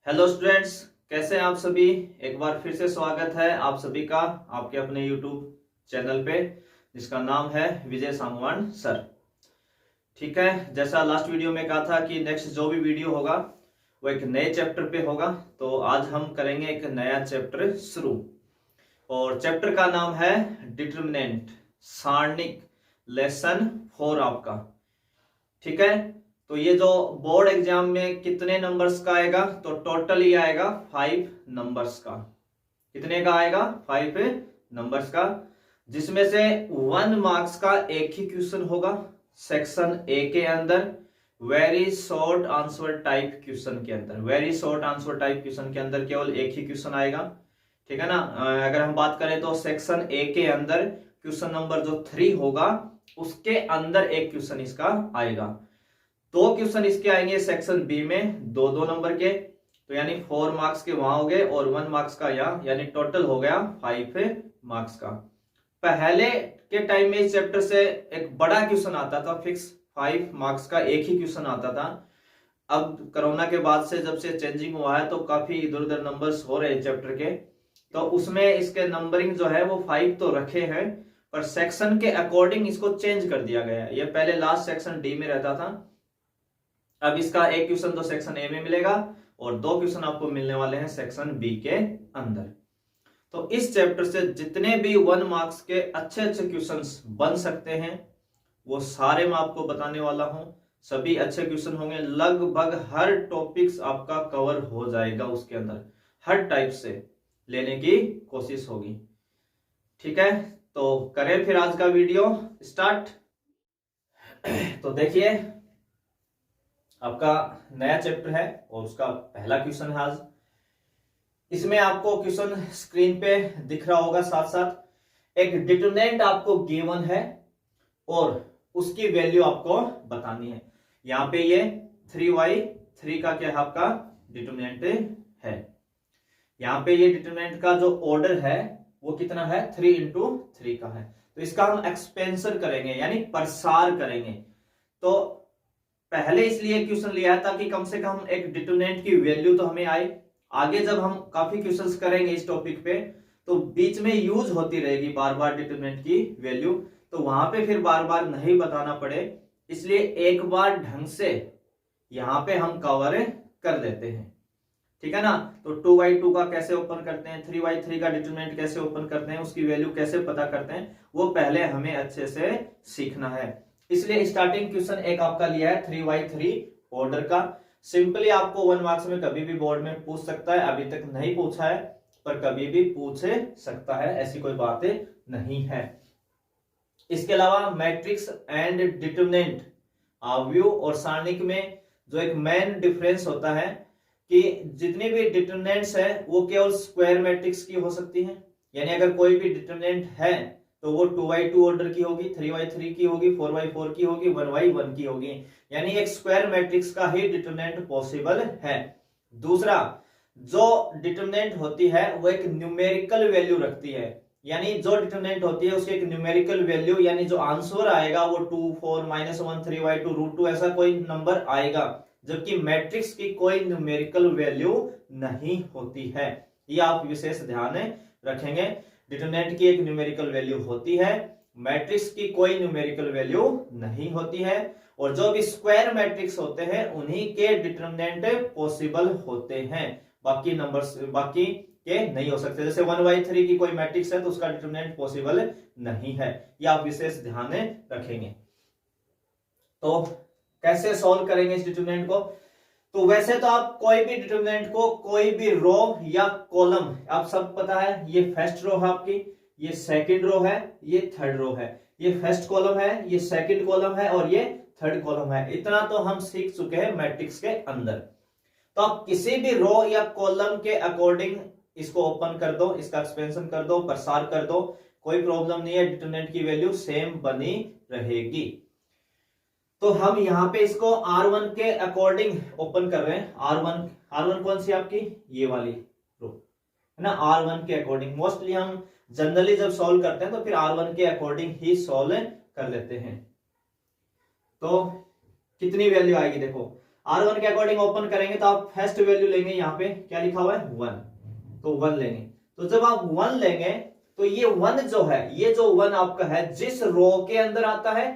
Hello students, कैसे हैं आप सभी। एक बार फिर से स्वागत है आप सभी का आपके अपने यूट्यूब चैनल पे जिसका नाम है विजय सांगवान सर। ठीक है, जैसा लास्ट वीडियो में कहा था कि नेक्स्ट जो भी वीडियो होगा वो एक नए चैप्टर पे होगा, तो आज हम करेंगे एक नया चैप्टर शुरू। और चैप्टर का नाम है डिटर्मिनेंट, सारणिक, लेसन 4 आपका। ठीक है, तो ये जो बोर्ड एग्जाम में कितने नंबर्स का आएगा, तो टोटल ही आएगा 5 नंबर्स का। कितने का आएगा? 5 नंबर्स का, जिसमें से 1 मार्क्स का एक ही क्वेश्चन होगा सेक्शन ए के अंदर, very short answer type question के अंदर। Very short answer type question के अंदर केवल एक ही क्वेश्चन आएगा। ठीक है ना। अगर हम बात करें तो सेक्शन ए के अंदर क्वेश्चन नंबर जो 3 होगा उसके अंदर एक क्वेश्चन इसका आएगा। 2 क्वेश्चन इसके आएंगे सेक्शन बी में, 2-2 नंबर के, तो यानी 4 मार्क्स के वहां हो गए और 1 मार्क्स का यहाँ, यानी टोटल हो गया 5 मार्क्स का। पहले के टाइम में इस चैप्टर से एक बड़ा क्वेश्चन आता था, फिक्स 5 मार्क्स का एक ही क्वेश्चन आता था। अब कोरोना के बाद से जब से चेंजिंग हुआ है तो काफी इधर उधर नंबर्स हो रहे हैं चैप्टर के, तो उसमें इसके नंबरिंग जो है वो 5 तो रखे हैं, पर सेक्शन के अकॉर्डिंग इसको चेंज कर दिया गया है। ये पहले लास्ट सेक्शन डी में रहता था, अब इसका एक क्वेश्चन तो सेक्शन ए में मिलेगा और 2 क्वेश्चन आपको मिलने वाले हैं सेक्शन बी के अंदर। तो इस चैप्टर से जितने भी 1 मार्क्स के अच्छे अच्छे क्वेश्चंस बन सकते हैं वो सारे मैं आपको बताने वाला हूं। सभी अच्छे क्वेश्चन होंगे, लगभग हर टॉपिक्स आपका कवर हो जाएगा उसके अंदर, हर टाइप से लेने की कोशिश होगी। ठीक है, तो करें फिर आज का वीडियो स्टार्ट। तो देखिए, आपका नया चैप्टर है और उसका पहला क्वेश्चन है आज। इसमें आपको क्वेश्चन स्क्रीन पे दिख रहा होगा, साथ साथ एक डिटर्मिनेंट आपको गिवन है और उसकी वैल्यू आपको बतानी है। यहां पे ये 3y3 का क्या है आपका डिटर्मिनेंट है। यहां पे ये डिटर्मिनेंट का जो ऑर्डर है वो कितना है, 3 into 3 का है। तो इसका हम एक्सपेंशन करेंगे यानी प्रसार करेंगे। तो पहले इसलिए क्वेश्चन लिया है ताकि कम से कम एक डिटर्मिनेंट की वैल्यू तो हमें आए। आगे जब हम काफी क्वेश्चंस करेंगे इस टॉपिक पे तो बीच में यूज होती रहेगी बार बार डिटर्मिनेंट की वैल्यू, तो वहां पे फिर बार बार नहीं बताना पड़े, इसलिए एक बार ढंग से यहां पे हम कवर कर देते हैं। ठीक है ना। तो 2y2 का कैसे ओपन करते हैं, 3y3 का डिटर्मिनेंट कैसे ओपन करते हैं, उसकी वैल्यू कैसे पता करते हैं, वो पहले हमें अच्छे से सीखना है। इसलिए स्टार्टिंग क्वेश्चन एक आपका लिया है 3y3 ऑर्डर का। सिंपली आपको 1 मार्क्स में कभी भी बोर्ड में पूछ सकता है, अभी तक नहीं पूछा है पर कभी भी पूछ सकता है, ऐसी कोई बात नहीं है। इसके अलावा मैट्रिक्स एंड डिटर्मिनेंट, आव्यूह और सारणिक में जो एक मेन डिफरेंस होता है कि जितनी भी डिटर्मिनेंट्स है वो केवल स्क्वायर मैट्रिक्स की हो सकती है। यानी अगर कोई भी डिटर्मिनेंट है तो वो 2y2 ऑर्डर की होगी, 3y3 की होगी, 4y4 की होगी, 1y1 की होगी, यानी एक स्क्वायर मैट्रिक्स का ही डिटर्मिनेंट पॉसिबल है। दूसरा, जो डिटर्मिनेंट होती है वो एक न्यूमेरिकल वैल्यू रखती है, यानी जो डिटर्मिनेंट होती है उसकी एक न्यूमेरिकल वैल्यू, यानी जो आंसर आएगा वो 2, 4, -1, 3y2, √2 ऐसा कोई नंबर आएगा, जबकि मैट्रिक्स की कोई न्यूमेरिकल वैल्यू नहीं होती है। ये आप विशेष ध्यान रखेंगे। डिटर्मिनेंट की एक न्यूमेरिकल वैल्यू होती है, मैट्रिक्स की कोई न्यूमेरिकल वैल्यू नहीं होती है, और जो भी स्क्वायर मैट्रिक्स होते हैं उन्हीं के डिटर्मिनेंट पॉसिबल होते हैं, बाकी नंबर्स बाकी के नहीं हो सकते। जैसे 1y3 की कोई मैट्रिक्स है तो उसका डिटर्मिनेंट पॉसिबल नहीं है, ये आप विशेष ध्यान रखेंगे। तो कैसे सॉल्व करेंगे इस डिटर्मिनेंट को, तो वैसे तो आप कोई भी डिटर्मिनेंट को कोई भी रो या कॉलम, आप सब पता है, ये फर्स्ट रो है आपकी, ये सेकंड रो है, ये थर्ड रो है, ये फर्स्ट कॉलम है, ये सेकंड कॉलम है और ये थर्ड कॉलम है। इतना तो हम सीख चुके हैं मैट्रिक्स के अंदर। तो आप किसी भी रो या कॉलम के अकॉर्डिंग इसको ओपन कर दो, इसका एक्सपेंशन कर दो, प्रसार कर दो, कोई प्रॉब्लम नहीं है, डिटर्मिनेंट की वैल्यू सेम बनी रहेगी। तो हम यहां पे इसको R1 के अकॉर्डिंग ओपन कर रहे हैं। R1 कौन सी आपकी, ये वाली रो है ना, R1 के अकॉर्डिंग। मोस्टली हम जनरली जब सॉल्व करते हैं तो फिर R1 के अकॉर्डिंग ही सॉल्व कर लेते हैं। तो कितनी वैल्यू आएगी देखो, R1 के अकॉर्डिंग ओपन करेंगे तो आप फर्स्ट वैल्यू लेंगे, यहाँ पे क्या लिखा हुआ है 1, तो 1 लेंगे। तो जब आप 1 लेंगे तो ये 1 जो है, ये जो 1 आपका है जिस रो के अंदर आता है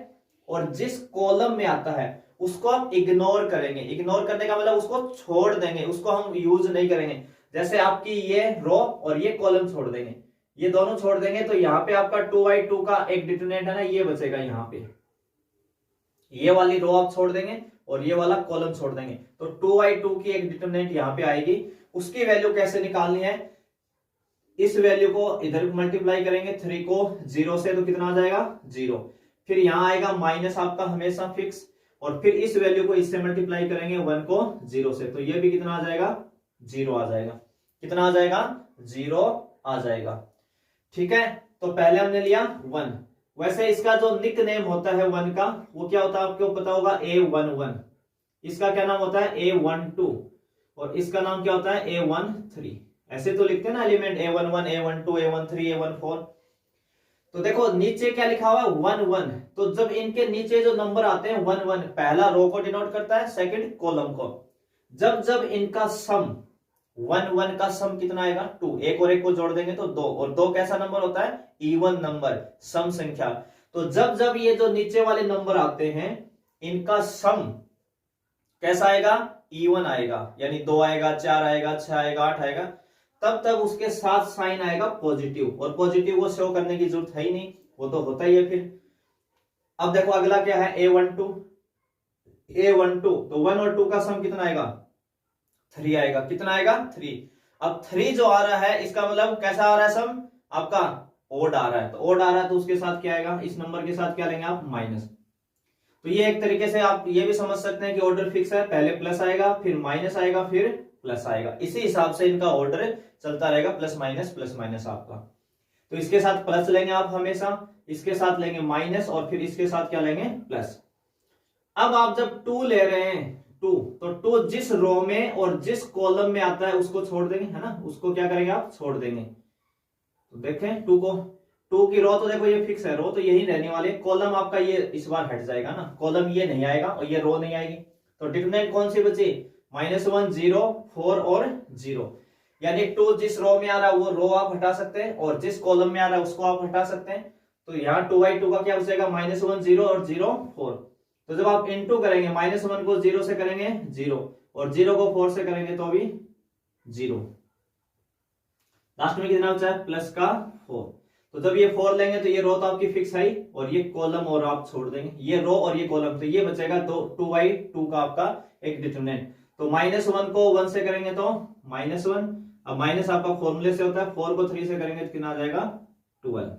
और जिस कॉलम में आता है उसको आप इग्नोर करेंगे। इग्नोर करने का मतलब उसको छोड़ देंगे, उसको हम यूज नहीं करेंगे। जैसे आपकी ये रो और ये कॉलम छोड़ देंगे, ये दोनों छोड़ देंगे, तो यहाँ पे आपका 2/2 का एक डिटरमिनेंट है ना, ये बचेगा। यहाँ पे ये वाली रो आप छोड़ देंगे और ये वाला कॉलम छोड़ देंगे, तो 2/2 की एक डिटरमिनेंट यहाँ पे आएगी। उसकी वैल्यू कैसे निकालनी है, इस वैल्यू को इधर मल्टीप्लाई करेंगे 3 को 0 से, तो कितना आ जाएगा 0। फिर यहां आएगा माइनस आपका हमेशा फिक्स, और फिर इस वैल्यू को इससे मल्टीप्लाई करेंगे 1 को 0 से, तो ये भी कितना आ जाएगा 0 आ जाएगा। कितना आ जाएगा 0 आ जाएगा। ठीक है, तो पहले हमने लिया 1। वैसे इसका जो निक नेम होता है 1 का वो क्या होता है आपको पता होगा, A11। इसका क्या नाम होता है A12, और इसका नाम क्या होता है A13। ऐसे तो लिखते हैं ना element A11, A12, A13, A14। तो देखो नीचे क्या लिखा हुआ है 1 1, तो जब इनके नीचे जो नंबर आते हैं 1 1, पहला रो को डिनोट करता है, सेकंड कॉलम को। जब जब इनका सम 1 1 का सम कितना आएगा 2, एक और एक को जोड़ देंगे तो 2, और 2 कैसा नंबर होता है इवन नंबर, सम संख्या। तो जब जब ये जो नीचे वाले नंबर आते हैं इनका सम कैसा आएगा इवन आएगा, यानी 2 आएगा, 4 आएगा, 6 आएगा, 8 आएगा, तब तब उसके साथ साइन आएगा पॉजिटिव, और पॉजिटिव को शो करने की जरूरत है ही नहीं, वो तो होता ही है फिर। अब देखो अगला क्या है A12। तो 1 और 2 का सम कितना आएगा 3 आएगा। कितना आएगा 3। अब 3 जो आ रहा है इसका मतलब कैसा आ रहा है सम आपका ओड आ रहा है, तो ओड आ रहा है तो उसके साथ क्या आएगा, इस नंबर के साथ क्या लेंगे आप माइनस। तो ये एक तरीके से आप ये भी समझ सकते हैं कि ऑर्डर फिक्स है, पहले प्लस आएगा फिर माइनस आएगा फिर प्लस आएगा, इसी हिसाब से इनका ऑर्डर चलता रहेगा, प्लस माइनस आपका। तो इसके साथ प्लस लेंगे आप हमेशा, इसके साथ लेंगे माइनस, और फिर इसके साथ क्या लेंगे प्लस। अब आप जब 2 ले रहे हैं 2, तो 2 जिस रो में और जिस कॉलम में आता है उसको छोड़ देंगे, है ना, उसको क्या करेंगे आप छोड़ देंगे। तो देखें 2 की रो तो देखो ये फिक्स है, रो तो यही रहने वाली है, कॉलम आपका ये इस बार हट जाएगा ना, कॉलम ये नहीं आएगा और ये रो नहीं आएगी। तो डिटरमिनेंट कौन सी बची -1 0 4 और 0, यानी 2 जिस रो में आ रहा है वो रो आप हटा सकते हैं, और जिस कॉलम में आ रहा है उसको आप हटा सकते हैं। तो यहाँ 2/2 का क्या बचेगा -1 0 और 0 4। तो जब आप इनटू करेंगे -1 को 0 से करेंगे 0, और 0 को 4 से करेंगे तो भी 0, लास्ट में कितना बचा है प्लस का 4। तो जब ये 4 लेंगे तो ये रो तो आपकी फिक्स आई, और ये कॉलम और आप छोड़ देंगे, ये रो और ये कॉलम, तो ये बचेगा 2/2 का आपका एक डिटरमिनेंट। तो -1 को 1 से करेंगे तो -1, अब माइनस आपका फॉर्मूले से होता है, 4 को 3 से करेंगे तो कितना आ जाएगा 12।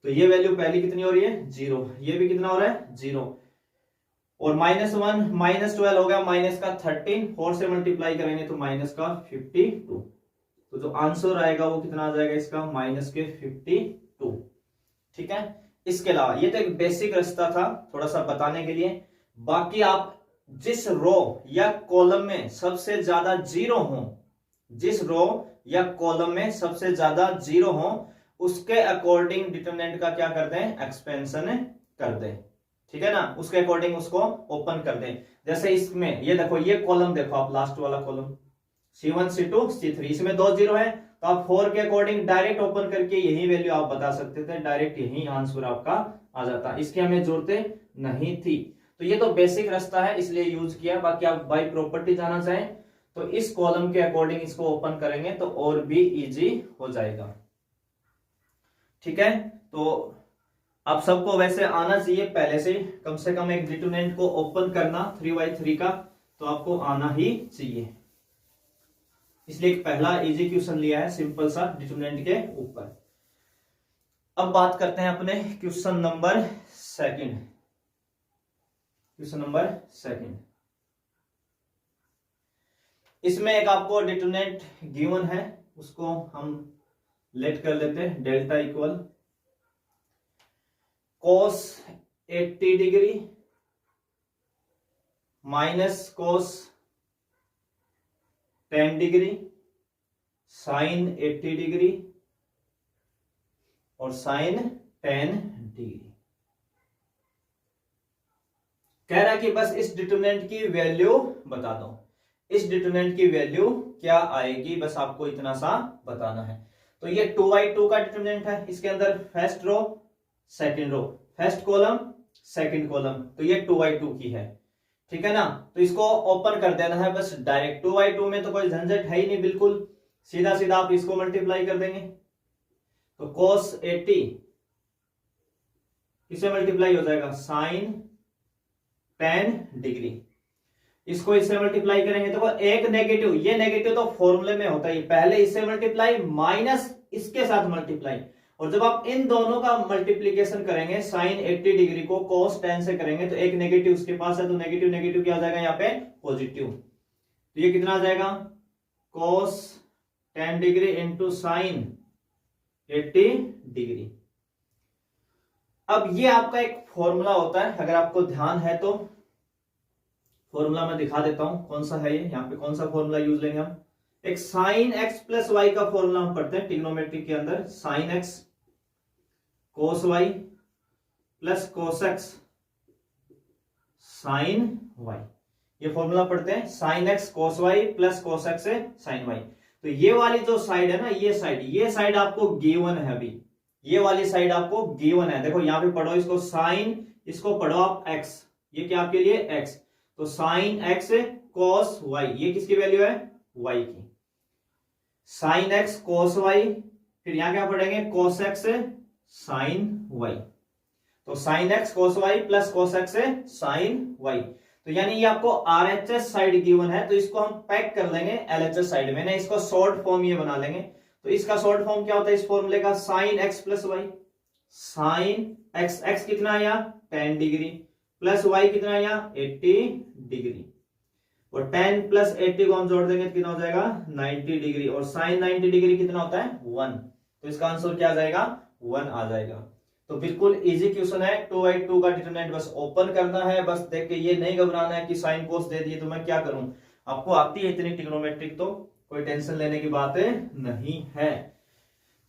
तो ये वैल्यू पहली कितनी हो रही है 0, ये भी कितना हो रहा है 0, और -1 -12 हो गया माइनस का 13, 4 से मल्टीप्लाई करेंगे तो माइनस का 52। तो जो आंसर आएगा वो कितना आ जाएगा इसका -52। ठीक है, इसके अलावा ये तो एक बेसिक रास्ता था थोड़ा सा बताने के लिए। बाकी आप जिस रो या कॉलम में सबसे ज्यादा 0 हो, जिस रो या कॉलम में सबसे ज्यादा 0 हो उसके अकॉर्डिंग डिटरमिनेंट का क्या कर दें एक्सपेंशन कर दें। ठीक है ना, उसके अकॉर्डिंग उसको ओपन कर दें। जैसे इसमें ये देखो, ये कॉलम देखो आप, लास्ट वाला कॉलम C1 C2 C3, इसमें 2 0 है, तो आप 4 के अकॉर्डिंग डायरेक्ट ओपन करके यही वैल्यू आप बता सकते थे, डायरेक्ट यही आंसर आपका आ जाता, इसकी हमें जरूरत नहीं थी। तो ये तो बेसिक रास्ता है इसलिए यूज किया। बाकी आप बाय प्रॉपर्टी जाना चाहें तो इस कॉलम के अकॉर्डिंग इसको ओपन करेंगे तो और भी इजी हो जाएगा। ठीक है, तो आप सबको वैसे आना चाहिए पहले से कम एक डिटरमिनेंट को ओपन करना 3/3 का, तो आपको आना ही चाहिए, इसलिए एक पहला इजी क्वेश्चन लिया है सिंपल सा डिटरमिनेंट के ऊपर। अब बात करते हैं अपने question number second. Question number second, इसमें एक आपको डिटरमिनेंट गिवन है, उसको हम लेट कर लेते हैं delta equal cos 80 degree minus cos 10 degree sine 80 degree और साइन 10 डिग्री। कह रहा है कि बस इस डिटरमिनेंट की वैल्यू बता दो, इस डिटरमिनेंट की वैल्यू क्या आएगी, बस आपको इतना सा बताना है। तो ये 2/2 का डिटरमिनेंट है, इसके अंदर first row second row, first column second column, तो ये 2/2 की है, ठीक है ना। तो इसको ओपन कर देना है बस डायरेक्ट, 2/2 में तो कोई झंझट है ही नहीं, बिल्कुल सीधा सीधा आप इसको मल्टीप्लाई कर देंगे। तो cos 80 किससे मल्टीप्लाई हो जाएगा, sin 10 डिग्री, इसको इससे मल्टीप्लाई करेंगे तो एक नेगेटिव, ये नेगेटिव तो फॉर्मूले में होता है, पहले इससे मल्टीप्लाई माइनस इसके साथ मल्टीप्लाई, और जब आप इन दोनों का मल्टीप्लीकेशन करेंगे sin 80 डिग्री को cos 10 से करेंगे तो एक नेगेटिव उसके पास है, तो नेगेटिव नेगेटिव क्या हो जाएगा यहाँ पे पॉजिटिव, तो ये कितना आ जाएगा cos 10 degree into sin 80 degree. अब ये आपका एक फॉर्मूला होता है, अगर आपको ध्यान है तो फॉर्मूला मैं दिखा देता हूं कौन सा है ये, यहाँ पे कौन सा फॉर्मूला यूज लेंगे हम, एक sin x प्लस वाई का फॉर्मूला हम पढ़ते हैं ट्रिग्नोमेट्री के अंदर, sin x cos y plus cos x sin y, ये फॉर्मूला पढ़ते हैं sin x cos y plus cos x से sin y। तो ये वाली जो साइड है ना, ये साइड आपको गिवन है, अभी ये वाली साइड आपको गिवन है, देखो यहाँ पे पढ़ो इसको sin, इसको पढ़ो आप x, ये क्या आपके लिए x, तो sin x cos y, ये किसकी वैल्यू है y की, sin x cos y, फिर यहां क्या पढ़ेंगे cos x sin y, तो sin x cos y plus cos x sin y, तो यानी ये आपको RHS साइड गिवन है, तो इसको हम पैक कर लेंगे LHS साइड में ना, इसको शॉर्ट फॉर्म ये बना लेंगे। तो इसका शॉर्ट फॉर्म क्या होता है इस फॉर्मूले का, sin x plus y, sin x, x कितना आया 10 डिग्री प्लस y कितना आया 80 डिग्री, और 10 प्लस 80 को हम जोड़ देंगे तो कितना हो जाएगा 90 डिग्री, और sin 90 डिग्री कितना होता है 1, तो इसका आंसर क्या आ जाएगा 1 आ जाएगा। तो बिल्कुल इजी क्वेश्चन है, 2/2 का डिटरमिनेंट बस ओपन करना है, बस देख के ये नहीं घबराना है कि साइन कोस दे दिए तो मैं क्या करूं, आपको आती है इतनी ट्रिग्नोमेट्रिक, तो कोई टेंशन लेने की बात नहीं है।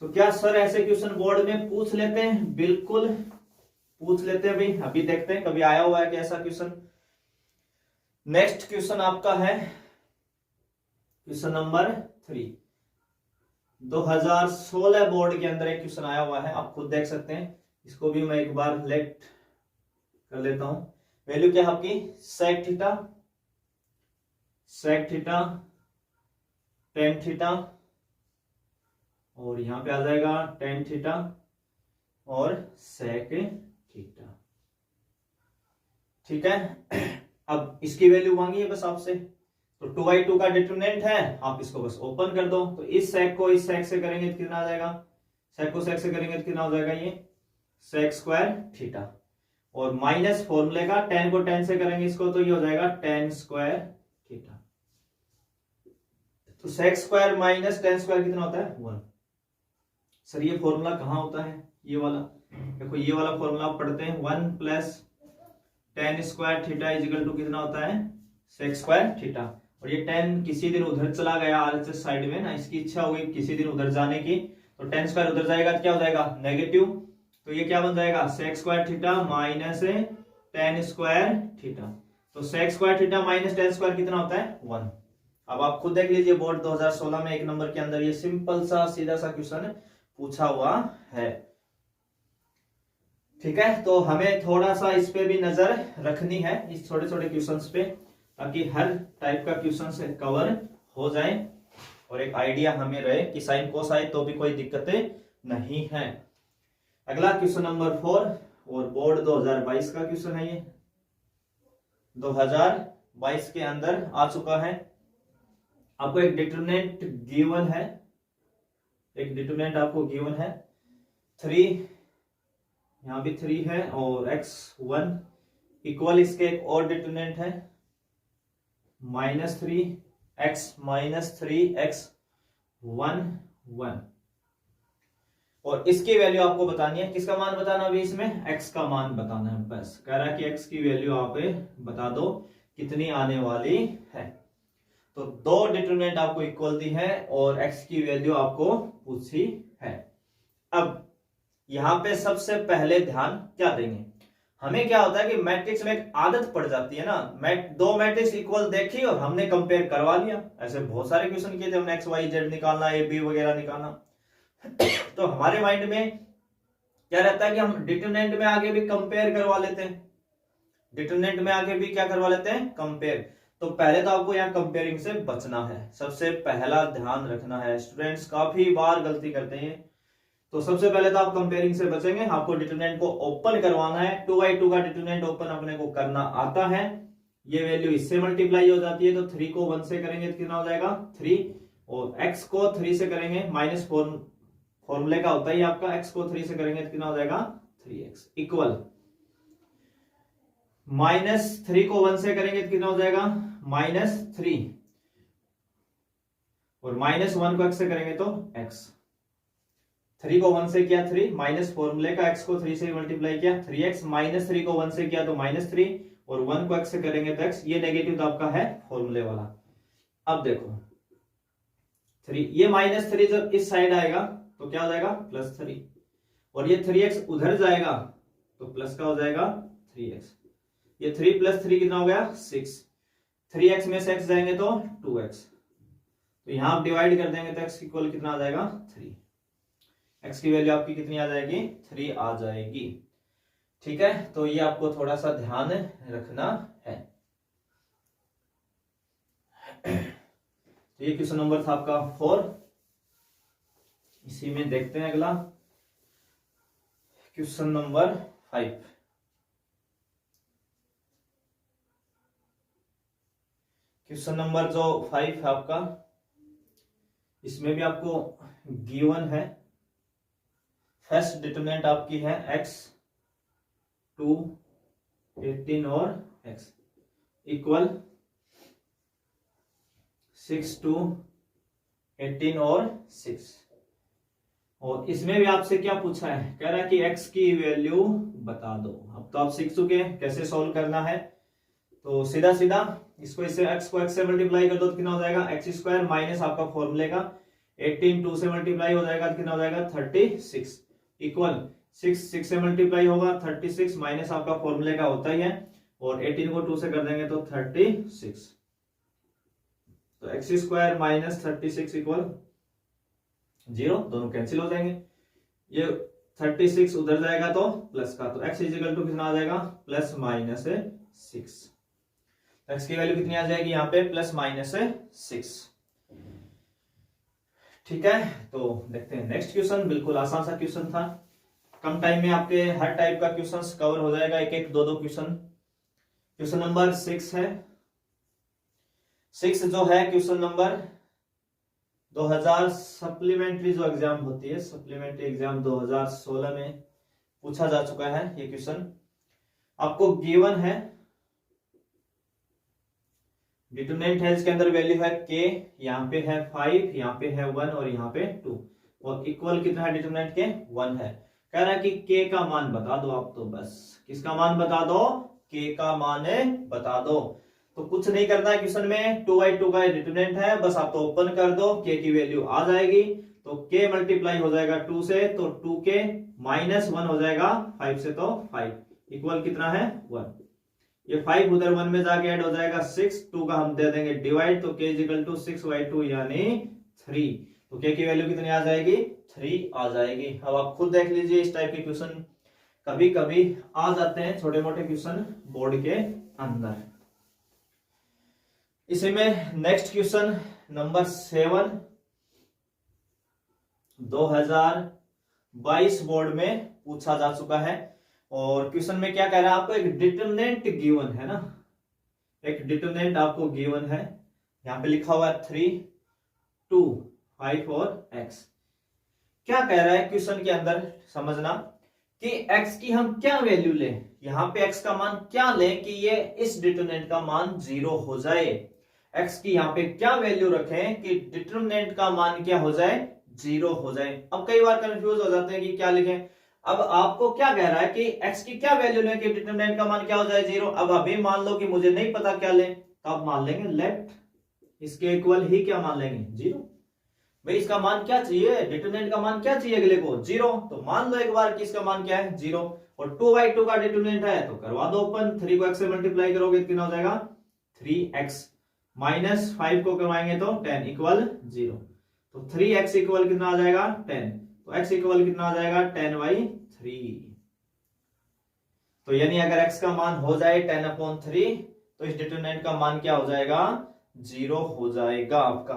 तो क्या सर ऐसे क्वेश्चन बोर्ड में पूछ लेते हैं, बिल्कुल पूछ लेते हैं भाई, अभी देखते हैं कभी आया हुआ है कैसा क्वेश्चन। नेक्स्ट क्वेश्चन आपका है क्वेश्चन नंबर 3, 2016 बोर्ड के अंदर एक क्वेश्चन आया हुआ है, आप खुद देख सकते हैं, इसको भी मैं एक बार लेट कर लेता हूं। वैल्यू क्या है आपकी sec थीटा tan थीटा, और यहां पे आ जाएगा tan थीटा और sec थीटा, ठीक है। अब इसकी वैल्यू मांगी है बस आपसे, तो 2/2 का डिटरमिनेंट है, आप इसको बस ओपन कर दो, तो इस sec को इस sec से करेंगे तो कितना आ जाएगा, sec को sec से करेंगे तो कितना हो जाएगा ये sec स्क्वायर थीटा, और माइनस फॉर्मूले का tan को tan से करेंगे इसको तो ये हो जाएगा tan स्क्वायर थीटा, तो sec square minus tan square कितना होता है 1। सर ये फॉर्मूला कहाँ होता है, ये वाला देखो, ये वाला फॉर्मूला आप पढ़ते हैं 1 plus tan square theta is equal to कितना होता है sec स्क्वायर थीटा, और ये tan किसी दिन उधर चला गया RHS साइड में ना, इसकी इच्छा हो गई किसी दिन उधर जाने की, तो tan स्क्वायर उधर जाएगा तो क्या हो जाएगा नेगेटिव, तो ये क्या बन जाएगा sec square theta minus tan square theta, तो sec square theta minus tan square कितना होता है 1। अब आप खुद देख लीजिए बोर्ड 2016 में 1 नंबर के अंदर ये सिंपल सा सीधा सा क्वेश्चन पूछा हुआ है, ठीक है। तो हमें थोड़ा सा इस पे भी नजर रखनी है, इस छोटे छोटे क्वेश्चंस पे, ताकि हर टाइप का क्वेश्चन से कवर हो जाए और एक आइडिया हमें रहे कि साइन कोस आए तो भी कोई दिक्कतें नहीं है। अगला क्वेश्चन नंबर 4, और बोर्ड 2022 का क्वेश्चन है, ये 2022 के अंदर आ चुका है। आपको एक डिटरमिनेंट गिवन है, एक डिटरमिनेंट आपको गिवन है 3, यहां भी 3 है, और x1 इक्वल इसके एक और डिटरमिनेंट है -3x माइनस 3x 1 1, और इसकी वैल्यू आपको बतानी है, किसका मान बताना अभी इसमें x का मान बताना है, बस कह रहा है कि x की वैल्यू आप बता दो कितनी आने वाली है। तो दो डिटरमिनेंट आपको इक्वल दी है और x की वैल्यू आपको पूछी है। अब यहां पे सबसे पहले ध्यान क्या देंगे, हमें क्या होता है कि मैट्रिक्स में एक आदत पड़ जाती है ना, दो मैट्रिक्स इक्वल देखी और हमने कंपेयर करवा लिया। ऐसे बहुत सारे क्वेश्चन किए थे हमने, एक्स वाई जेड निकालना, ए बी वगैरह निकालना। तो हमारे माइंड में क्या रहता है कि हम डिटरमिनेंट में आगे भी कंपेयर करवा लेते हैं, डिटरमिनेंट में आगे भी क्या करवा लेते हैं, कंपेयर। तो पहले तो आपको यहाँ कंपेयरिंग से बचना है, सबसे पहला ध्यान रखना है। स्टूडेंट्स काफी बार गलती करते हैं, तो सबसे पहले तो आप कंपेयरिंग से बचेंगे। आपको डिटरमिनेंट को ओपन करवाना है, 2/2 का डिटरमिनेंट ओपन अपने को करना आता है। ये वैल्यू इससे मल्टीप्लाई हो जाती है, तो 3 को 1 से करेंगे तो कितना हो जाएगा 3, और x को 3 से करेंगे, माइनस फॉर्मूले का होता है आपका, x को 3 से करेंगे तो कितना हो जाएगा 3x इक्वल, -3 को 1 से करेंगे तो कितना हो जाएगा -3, और -1 को x से करेंगे तो x। 3 को 1 से किया 3, माइनस फॉर्मूले का x को 3 से मल्टीप्लाई किया 3x, -3 को 1 से किया तो -3, और 1 को x से करेंगे तो x। ये नेगेटिव तो आपका है फॉर्मूले वाला। अब देखो 3, ये -3 जब इस साइड आएगा तो क्या हो जाएगा +3, और ये 3x उधर जाएगा तो प्लस का हो जाएगा 3x। ये 3 + 3 कितना हो गया 6, 3x में से x जाएंगे तो 2x, तो यहां आप डिवाइड कर देंगे तो x इक्वल कितना आ जाएगा 3। x की वैल्यू आपकी कितनी आ जाएगी 3 आ जाएगी। ठीक है, तो ये आपको थोड़ा सा ध्यान रखना है। तो ये क्वेश्चन नंबर था आपका 4। इसी में देखते हैं अगला क्वेश्चन नंबर 5। क्वेश्चन नंबर जो 5 है आपका, इसमें भी आपको गिवन है, फर्स्ट डिटरमिनेंट आपकी है x 2 18 और x इक्वल 6 2 18 और 6। और इसमें भी आपसे क्या पूछा है, कह रहा है कि x की वैल्यू बता दो। अब तो आप सीख चुके हैं कैसे सॉल्व करना है, तो सीधा सीधा इसको इससे x को x से मल्टीप्लाई कर दो तो कितना हो जाएगा x² माइनस आपका फॉर्मूले का 18 2 से मल्टीप्लाई हो जाएगा तो कितना हो जाएगा 36 इक्वल 6 से मल्टीप्लाई होगा 36 माइनस आपका फॉर्मूले का होता ही है, और 18 को 2 से कर देंगे तो 36, तो x² माइनस 36 इक्वल 0, दोनों कैंसिल हो जाएंगे। ये 36 उधर जाएगा तो प्लस का, तो x इक्वल टू कितना आ जाएगा ±6। x की वैल्यू कितनी आ जाएगी यहाँ पे ±6। ठीक है, तो देखते हैं नेक्स्ट क्वेश्चन। बिल्कुल आसान सा क्वेश्चन था, कम टाइम में आपके हर टाइप का क्वेश्चन कवर हो जाएगा, एक एक दो क्वेश्चन। क्वेश्चन नंबर 6 है। 6 जो है क्वेश्चन नंबर 2000 सप्लीमेंट्री जो एग्जाम होती है, सप्लीमेंट्री एग्जाम 2016 में पूछा जा चुका है। ये क्वेश्चन आपको गिवन है, डिटरमिनेंट है, इसके अंदर वैल्यू है k, यहाँ पे है 5, यहाँ पे है 1 और यहाँ पे 2, और इक्वल कितना है डिटरमिनेंट के 1 है। कह रहा है कि k का मान बता दो आप, तो बस किसका मान बता दो, k का मान बता दो। तो कुछ नहीं करना है क्वेश्चन में, 2/2 का डिटरमिनेंट है, बस आप तो ओपन कर दो, k की वैल्यू आ जाएगी, तो k मल्टीप्लाई हो जाएगा 2 से, तो 2k माइनस 1 हो जाएगा 5 से, तो 5 इक्वल कितना है 1। ये 5 उधर 1 में जाके ऐड हो जाएगा 6, 2 का हम दे देंगे डिवाइड, तो k इक्वल टू 6/2 यानी 3, तो k की वैल्यू कितनी आ जाएगी 3 आ जाएगी। अब आप खुद देख लीजिए, इस टाइप के क्वेश्चन कभी कभी आ जाते हैं, छोटे मोटे क्वेश्चन बोर्ड के अंदर। इसी में नेक्स्ट क्वेश्चन नंबर 7 2022 बोर्ड में पूछा जा चुका है। और क्वेश्चन में क्या कह रहा है, आपको एक डिटरमिनेंट गिवन है ना, एक डिटरमिनेंट आपको गिवन है, यहां पे लिखा हुआ है 3 2 5 और x। क्या कह रहा है क्वेश्चन के अंदर, समझना कि x की हम क्या वैल्यू लें, यहां पे x का मान क्या लें कि ये इस डिटरमिनेंट का मान 0 हो जाए। x की यहां पे क्या वैल्यू रखें कि डिटरमिनेंट का मान क्या हो जाए 0 हो जाए। अब कई बार कंफ्यूज हो जाते हैं कि क्या लिखें। अब आपको क्या कह रहा है कि x की क्या वैल्यू लें कि डिटरमिनेंट का मान क्या हो जाए 0। अब अभी मान लो कि मुझे नहीं पता क्या लें, तो आप मान लेंगे लेफ्ट, इसके इक्वल ही क्या मान लेंगे 0। भाई इसका मान क्या चाहिए, डिटरमिनेंट का मान क्या चाहिए अगले को 0, तो मान लो एक बार कि इसका मान क्या है 0। और 2/2 का डिटरमिनेंट है तो करवा दो ओपन। 3 को x से मल्टीप्लाई करोगे तो कितना हो जाएगा 3x, माइनस 5 को करवाएंगे तो 10 इक्वल 0। तो 3x इक्वल कितना आ जाएगा 10, तो x इक्वल कितना आ जाएगा 10/3। तो यानी अगर x का मान हो जाए 10/3 तो इस डिटरमिनेंट का मान क्या हो जाएगा 0 हो जाएगा आपका।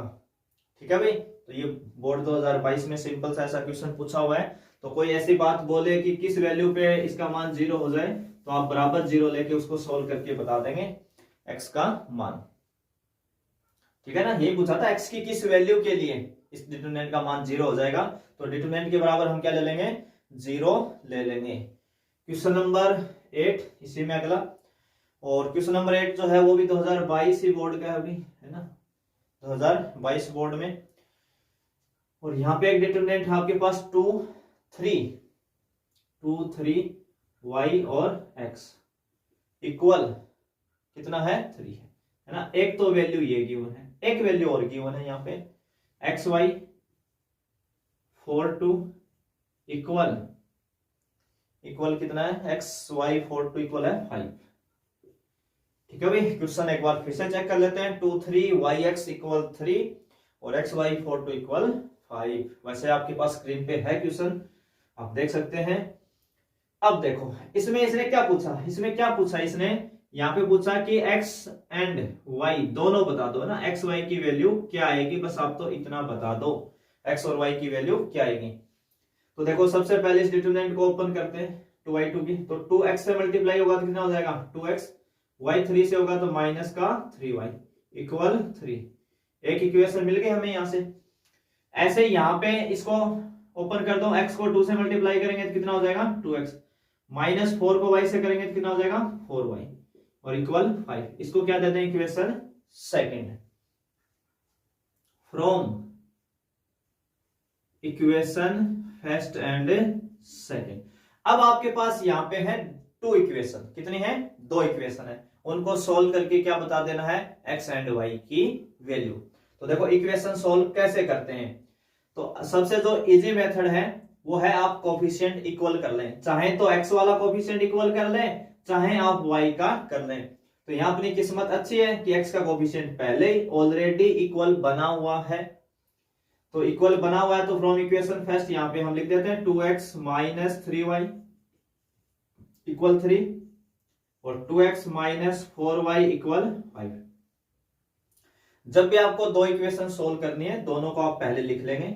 ठीक है भाई, तो ये बोर्ड 2022 में सिंपल सा ऐसा क्वेश्चन पूछा हुआ है। तो कोई ऐसी बात बोले कि किस वैल्यू पे इसका मान 0 हो जाए तो आप बराबर 0 लेके उसको सोल्व करके बता देंगे x का मान। ठीक है ना, ये पूछा था x की किस वैल्यू के लिए इस डिटरमिनेंट का मान 0 हो जाएगा, तो डिटरमिनेंट के बराबर हम क्या ले लेंगे 0 ले लेंगे। क्वेश्चन नंबर 8 इसी में अगला, और क्वेश्चन नंबर 8 जो है वो भी 2022 ही बोर्ड का है अभी, है ना, 2022 बोर्ड में। और यहाँ पे एक डिटरमिनेंट है आपके पास 2 3 y और x इक्वल कितना है 3 है ना। एक तो वैल्यू ये गिवन है, एक वैल्यू और गिवन है यहाँ पे xy 4 2 इक्वल कितना है xy 4 2 इक्वल है 5। ठीक है भाई, क्वेश्चन एक बार फिर से चेक कर लेते हैं। 2 3 yx इक्वल 3 और xy 4 2 इक्वल 5। वैसे आपके पास स्क्रीन पे है क्वेश्चन, आप देख सकते हैं। अब देखो इसमें इसने क्या पूछा, इसने यहाँ पे पूछा कि x एंड y दोनों बता दो ना, x y की वैल्यू क्या आएगी, बस आप तो इतना बता दो x और y की वैल्यू क्या आएगी। तो देखो सबसे पहले इस डिटरमिनेंट को ओपन करते हैं 2y2 की, तो 2x से मल्टीप्लाई होगा तो कितना हो जाएगा 2x, y 3 से होगा तो माइनस का 3y इक्वल 3। एक इक्वेशन मिल गई हमें यहां से। ऐसे यहां पे इसको ओपन कर दो, x को 2 से मल्टीप्लाई करेंगे तो कितना हो जाएगा 2x, माइनस 4 को y से करेंगे तो कितना हो जाएगा 4y और इक्वल 5। इसको क्या देते हैं equation second. From equation first and second. अब आपके पास यहां पे है 2 इक्वेशन, कितनी है 2 इक्वेशन है, उनको सोल्व करके क्या बता देना है x एंड y की वैल्यू। तो देखो इक्वेशन सोल्व कैसे करते हैं, तो सबसे जो इजी मेथड है वो है आप कोफिशिएंट इक्वल कर लें, चाहे तो x वाला कोफिशिएंट इक्वल कर लें, चाहे आप y का कर लें। तो यहां अपनी किस्मत अच्छी है कि x का कोफिशिएंट पहले ही ऑलरेडी इक्वल बना हुआ है, तो इक्वल बना हुआ है। तो फ्रॉम इक्वेशन फर्स्ट यहां पे हम लिख देते हैं 2x माइनस 3y इक्वल 3 और 2x माइनस 4y इक्वल 5। जब भी आपको दो इक्वेशन सोल्व करनी है दोनों को आप पहले लिख लेंगे,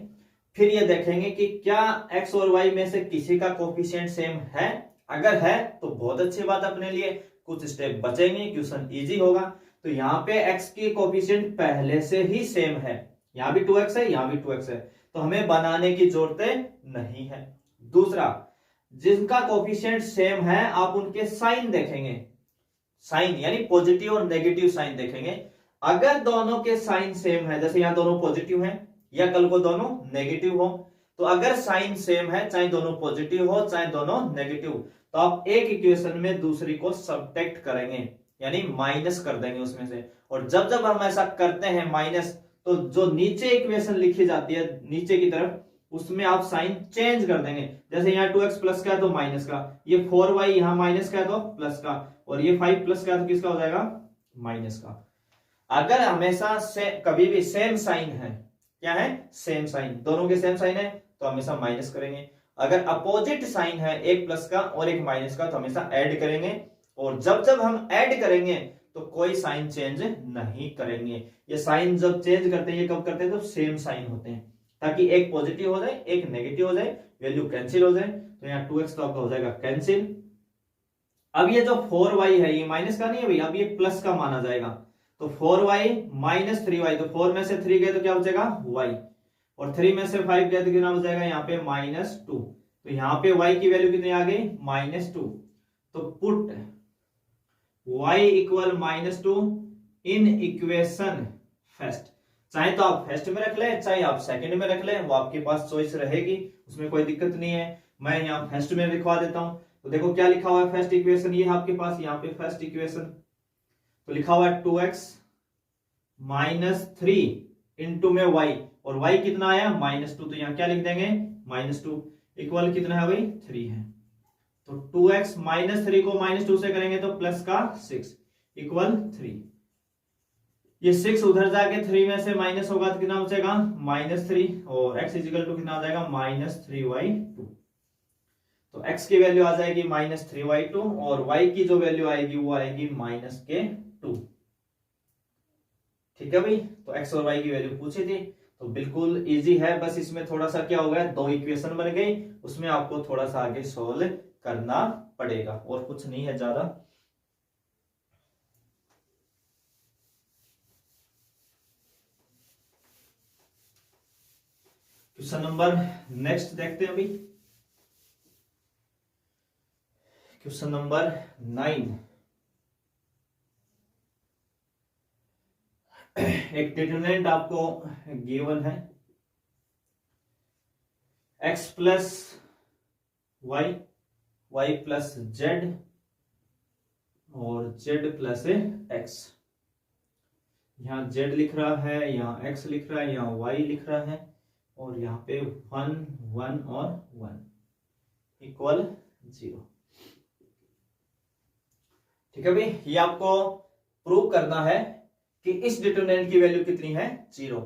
फिर ये देखेंगे कि क्या x और y में से किसी का कोफिशिएंट सेम है। अगर है तो बहुत अच्छी बात अपने लिए, कुछ स्टेप बचेंगे, क्वेश्चन इजी होगा। तो यहाँ पे x की कोफिशिएंट पहले से ही सेम है, यहाँ भी 2x है यहाँ भी 2x है, तो हमें बनाने की जरूरत नहीं है। दूसरा, जिनका कोफिशिएंट सेम है आप उनके साइन देखेंगे, साइन यानी पॉजिटिव और नेगेटिव साइन देखेंगे। अगर दोनों के साइन सेम है, जैसे यहाँ दोनों पॉजिटिव हैं या कल को दोनों नेगेटिव हो, तो अगर साइन सेम है चाहे दोनों पॉजिटिव हो चाहे दोनों नेगेटिव, तो आप एक इक्वेशन में दूसरी को सब्ट्रैक्ट करेंगे यानी माइनस कर देंगे उसमें से। और जब जब हम ऐसा करते हैं माइनस, तो जो नीचे इक्वेशन लिखी जाती है नीचे की तरफ उसमें आप साइन चेंज कर देंगे। जैसे यहाँ 2x प्लस का है तो माइनस का, ये 4y यहाँ माइनस का है तो प्लस का, और ये 5 प्लस का है तो किसका हो जाएगा माइनस का। अगर हमेशा से कभी भी सेम साइन है, क्या है सेम साइन, दोनों के सेम साइन है तो हमेशा माइनस करेंगे। अगर अपोजिट साइन है एक प्लस का और एक माइनस का तो हमेशा ऐड करेंगे, और जब जब हम ऐड करेंगे तो कोई साइन चेंज नहीं करेंगे। ये साइन जब चेंज करते हैं, ये कब करते हैं तो सेम साइन होते हैं, ताकि एक पॉजिटिव हो जाए एक नेगेटिव हो जाए, वैल्यू कैंसिल हो जाए। तो यहाँ 2x तो आपका हो जाएगा कैंसिल। अब ये जो 4y है ये माइनस का नहीं है भाई, अब ये प्लस का माना जाएगा। तो 4y माइनस 3y, तो 4 में से 3 गए तो क्या बचेगा y, और 3 में से 5 गए तो कितना हो जाएगा यहाँ पे -2। तो यहाँ पे y की वैल्यू कितनी आ गई -2। तो put y equal -2 in equation first. चाहे तो आप फर्स्ट में रख लें चाहे आप सेकंड में रख लें, वो आपके पास चॉइस रहेगी, उसमें कोई दिक्कत नहीं है। मैं यहाँ फर्स्ट में लिखवा देता हूं। तो देखो क्या लिखा हुआ है फर्स्ट इक्वेशन, ये है आपके पास यहाँ पे फर्स्ट इक्वेशन। तो लिखा हुआ है 2x माइनस 3 इंटू में y, और y कितना आया -2, तो यहाँ क्या लिख देंगे -2 इक्वल कितना है भाई 3 है। तो 2x -3 को -2 से करेंगे तो प्लस का 6 इक्वल 3। ये 6 उधर जाके 3 में से माइनस होगा तो कितना बचेगा -3 और x इजिकल टू कितना आ जाएगा -3y2। तो x की वैल्यू आ जाएगी -3y2 और y की जो वैल्यू आएगी वो आएगी -2। ठीक है भाई, तो x और y की वैल्यू पूछी थी तो बिल्कुल इजी है, बस इसमें थोड़ा सा क्या हो गया, दो इक्वेशन बन गई, उसमें आपको थोड़ा सा आगे सोल्व करना पड़ेगा और कुछ नहीं है ज्यादा। क्वेश्चन नंबर नेक्स्ट देखते हैं अभी, क्वेश्चन नंबर 9। एक डिटरमिनेंट आपको गिवन है x plus y, y plus z और z प्लस एक्स। यहां z लिख रहा है, यहां x लिख रहा है, यहां y लिख रहा है और यहाँ पे 1 1 और 1 इक्वल 0। ठीक है भाई, ये आपको प्रूव करना है कि इस डिटरमिनेंट की वैल्यू कितनी है 0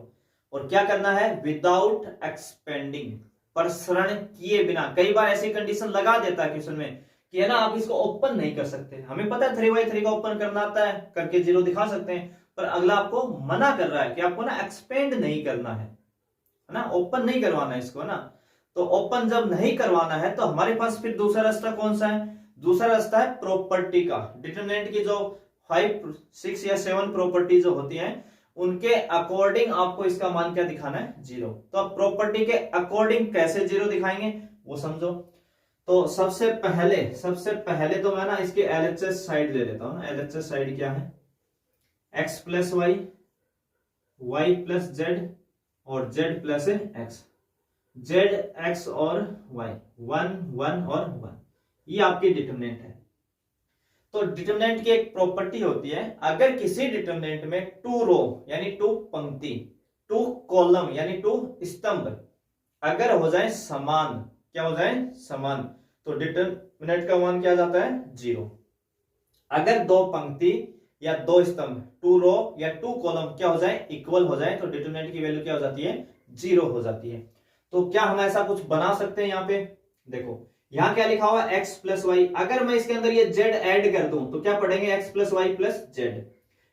और क्या करना है विदाउट एक्सपेंडिंग, प्रसरण किए बिना। कई बार ऐसी कंडीशन लगा देता है क्वेश्चन में कि है ना आप इसको ओपन नहीं कर सकते, हमें पता है 3/3 का ओपन करना आता है, करके 0 दिखा सकते हैं, पर अगला आपको मना कर रहा है कि आपको ना एक्सपेंड नहीं करना है ना, ओपन नहीं करवाना है इसको ना। तो ओपन जब नहीं करवाना है तो हमारे पास फिर दूसरा रास्ता कौन सा है, दूसरा रास्ता है प्रॉपर्टी का। डिटरमिनेंट की जो 5 6 या 7 प्रॉपर्टी जो होती हैं उनके अकॉर्डिंग आपको इसका मान क्या दिखाना है 0। तो अब प्रॉपर्टी के अकॉर्डिंग कैसे 0 दिखाएंगे वो समझो। तो सबसे पहले तो मैं ना इसके LHS साइड ले लेता हूं ना। LHS साइड क्या है, x plus y, y plus z और z plus x. z x और y 1 1 और 1, ये आपकी डिटरमिनेंट है। तो डिटरमिनेंट की एक प्रॉपर्टी होती है, अगर किसी डिटरमिनेंट में 2 रो यानी 2 पंक्ति, 2 कॉलम यानी 2 स्तंभ अगर हो जाए समान, क्या हो जाए समान, तो डिटरमिनेंट का मान क्या जाता है 0। अगर 2 पंक्ति या 2 स्तंभ 2 रो या 2 कॉलम क्या हो जाए इक्वल हो जाए तो डिटरमिनेंट की वैल्यू क्या हो जाती है 0 हो जाती है। तो क्या हम ऐसा कुछ बना सकते हैं, यहाँ पे देखो यहां क्या लिखा हुआ है x प्लस वाई, अगर मैं इसके अंदर ये z ऐड कर दूं तो क्या पढ़ेंगे x plus y plus z.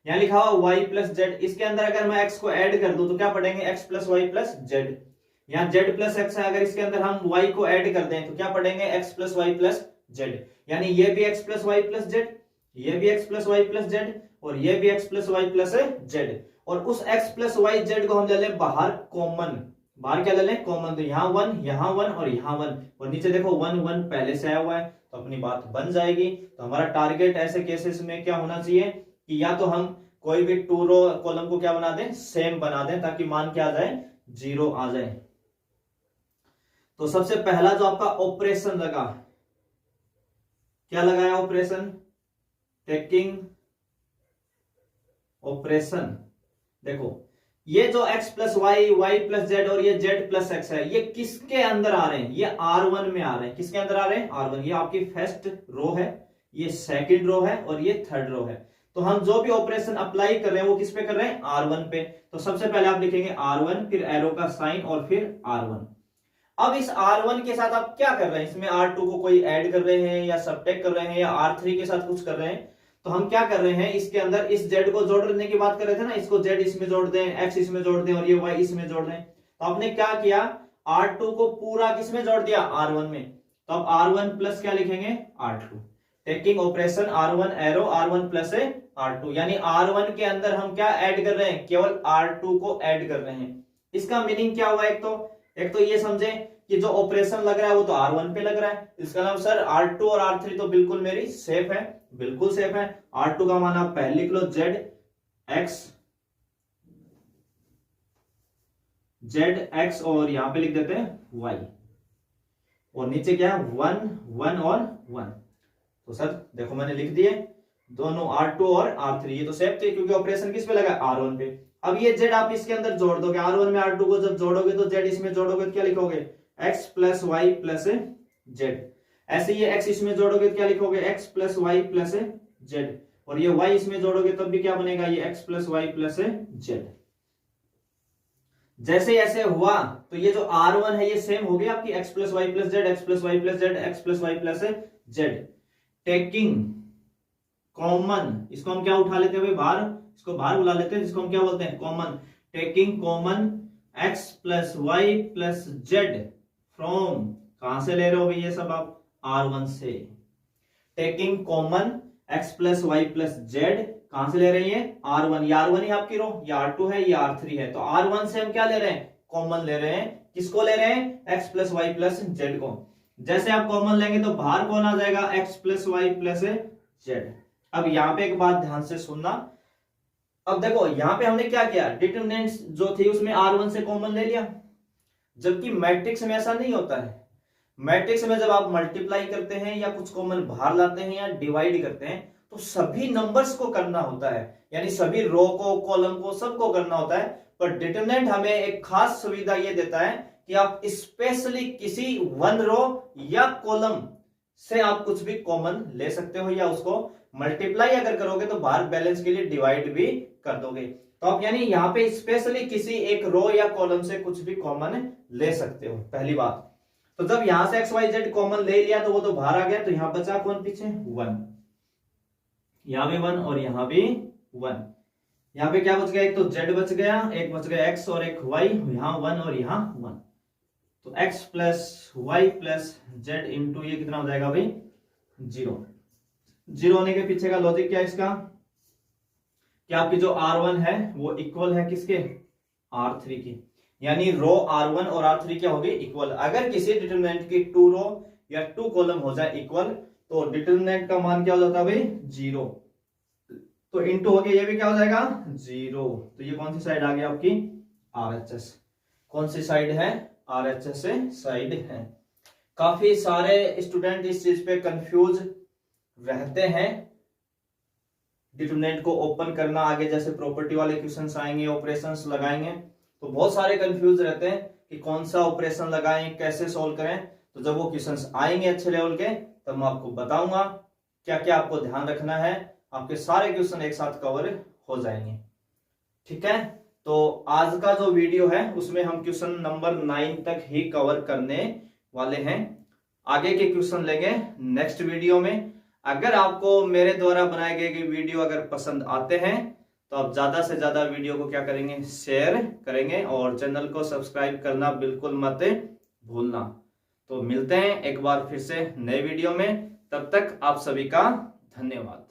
यहां लिखा हुआ y प्लस जेड, इसके अंदर अगर मैं x को ऐड कर दूं तो क्या पढ़ेंगे x plus y plus z. यहाँ z प्लस एक्स है, अगर इसके अंदर हम y को ऐड कर दें तो क्या पढ़ेंगे x plus y plus z. यानी ये भी x plus y plus z, ये भी x plus y plus z और ये भी x plus y plus z. और उस x प्लस वाई जेड को हम ले लें बाहर कॉमन, बाहर क्या ले लें कॉमन, तो यहाँ 1 यहाँ 1 और यहाँ 1 और नीचे देखो 1 1 पहले से आया हुआ है तो अपनी बात बन जाएगी। तो हमारा टारगेट ऐसे केसेस में क्या होना चाहिए कि या तो हम कोई भी 2 रो कॉलम को क्या बना दें सेम बना दें ताकि मान क्या आ जाए 0 आ जाए। तो सबसे पहला जो आपका ऑपरेशन लगा, क्या लगाया ऑपरेशन, टेकिंग ऑपरेशन। देखो ये जो x plus y, y plus z और ये z प्लस एक्स है, ये किसके अंदर आ रहे हैं, ये R1 में आ रहे हैं। किसके अंदर आ रहे हैं R1, ये आपकी फर्स्ट रो है, ये सेकंड रो है और ये थर्ड रो है। तो हम जो भी ऑपरेशन अप्लाई कर रहे हैं वो किस पे कर रहे हैं R1 पे। तो सबसे पहले आप लिखेंगे R1 फिर एरो का साइन और फिर R1। अब इस R1 के साथ आप क्या कर रहे हैं, इसमें R2 को कोई ऐड कर रहे हैं या सबट्रैक्ट कर रहे हैं या R3 के साथ कुछ कर रहे हैं। तो हम क्या कर रहे हैं इसके अंदर इस z को जोड़ने की बात कर रहे थे ना, इसको z इसमें जोड़ दें, x इसमें जोड़ दें और ये y इसमें जोड़ दें। तो आपने क्या किया R2 को पूरा किसमें जोड़ दिया R1 में। तो अब R1 प्लस क्या लिखेंगे R2, taking operation R1 arrow R1 plus R2, यानी R1 के अंदर हम क्या ऐड कर रहे हैं केवल R2 को ऐड कर रहे हैं। इसका मीनिंग क्या हुआ, एक तो ये समझे कि जो ऑपरेशन लग रहा है वो तो R1 पे लग रहा है, इसका नाम सर R2 और R3 तो बिल्कुल मेरी सेफ है, बिल्कुल सेफ है। R2 का मान आप पहले लिख लो z x और यहां पे लिख देते हैं y और नीचे क्या है 1 1 और 1। तो सर देखो मैंने लिख दिए दोनों R2 और R3, ये तो सेफ थे क्योंकि ऑपरेशन किस पे लगा R1 पे। अब ये z आप इसके अंदर जोड़ दोगे, R1 में R2 को जब जोड़ोगे तो z इसमें जोड़ोगे तो क्या लिखोगे x plus y plus z. ऐसे ये x इसमें जोड़ोगे तो क्या लिखोगे, x plus y plus z, और ये y इसमें जोड़ोगे तब भी क्या बनेगा, ये x plus y plus z. जैसे ऐसे हुआ तो ये जो R1 है ये सेम हो गया आपकी x plus y plus z, x plus y plus z, x plus y plus z. Taking common, इसको हम क्या उठा लेते हैं भाई, बाहर, इसको बाहर बुला लेते हैं, जिसको हम क्या बोलते हैं, common. Taking common x plus y plus z from, कहां से ले रहे हो भाई ये सब आप, R1 से। Taking common x plus y plus z कहां से ले रहे हैं, R1, ये R1 ही आपकी रो, ये R2 है, ये R3 है, तो R1 से हम क्या ले रहे हैं, कॉमन ले रहे हैं। किसको ले रहे हैं, x plus y plus z को। जैसे आप कॉमन लेंगे तो बाहर कौन आ जाएगा, x plus y plus z. अब यहां पे एक बात ध्यान से सुनना, अब देखो यहां पे हमने क्या किया, डिटरमिनेंट्स जो थी उसमें R1 से कॉमन ले लिया, जबकि मैट्रिक्स में ऐसा नहीं होता है। मैट्रिक्स में जब आप मल्टीप्लाई करते हैं या कुछ कॉमन बाहर लाते हैं या डिवाइड करते हैं तो सभी नंबर्स को करना होता है, यानी सभी रो को, कॉलम को, सबको करना होता है। पर डिटरमिनेंट हमें एक खास सुविधा ये देता है कि आप स्पेशली किसी वन रो या कॉलम से आप कुछ भी कॉमन ले सकते हो, या उसको मल्टीप्लाई अगर करोगे तो बाहर बैलेंस के लिए डिवाइड भी कर दोगे। तो आप यानी यहाँ पे स्पेशली किसी एक रो या कॉलम से कुछ भी कॉमन ले सकते हो, पहली बात। तो जब यहां से एक्स वाई जेड कॉमन ले लिया तो वो तो बाहर आ गया, तो यहां बचा कौन पीछे, 1, यहां भी 1 और यहां भी 1। यहां पे क्या बच गया, एक तो z बच गया, एक बच गया x और एक y, यहां 1 और यहां 1। तो x plus y plus z into ये कितना हो जाएगा भाई, 0। 0 होने के पीछे का लॉजिक क्या है इसका, कि आपकी जो R1 है वो इक्वल है किसके, R3 की, यानी रो R1 और R3 क्या होगी, इक्वल। अगर किसी डिटरमिनेंट की 2 रो या 2 कॉलम हो जाए इक्वल तो डिटरमिनेंट का मान क्या हो जाता है भाई, 0। तो इंटू हो गया, ये भी क्या हो जाएगा, 0। तो ये कौन सी साइड आ गई आपकी, RHS। कौन सी साइड है, RHS साइड है। काफी सारे स्टूडेंट इस चीज पे कंफ्यूज रहते हैं, डिटरमिनेंट को ओपन करना, आगे जैसे प्रॉपर्टी वाले क्वेश्चंस आएंगे, ऑपरेशंस लगाएंगे, तो बहुत सारे कंफ्यूज रहते हैं कि कौन सा ऑपरेशन लगाएं, कैसे सॉल्व करें। तो जब वो क्वेश्चंस आएंगे अच्छे लेवल के तब मैं आपको बताऊंगा क्या क्या आपको ध्यान रखना है, आपके सारे क्वेश्चन एक साथ कवर हो जाएंगे, ठीक है। तो आज का जो वीडियो है उसमें हम क्वेश्चन नंबर 9 तक ही कवर करने वाले हैं, आगे के क्वेश्चन लेंगे नेक्स्ट वीडियो में। अगर आपको मेरे द्वारा बनाए गए वीडियो अगर पसंद आते हैं तो आप ज्यादा से ज्यादा वीडियो को क्या करेंगे, शेयर करेंगे, और चैनल को सब्सक्राइब करना बिल्कुल मत भूलना। तो मिलते हैं एक बार फिर से नए वीडियो में, तब तक आप सभी का धन्यवाद।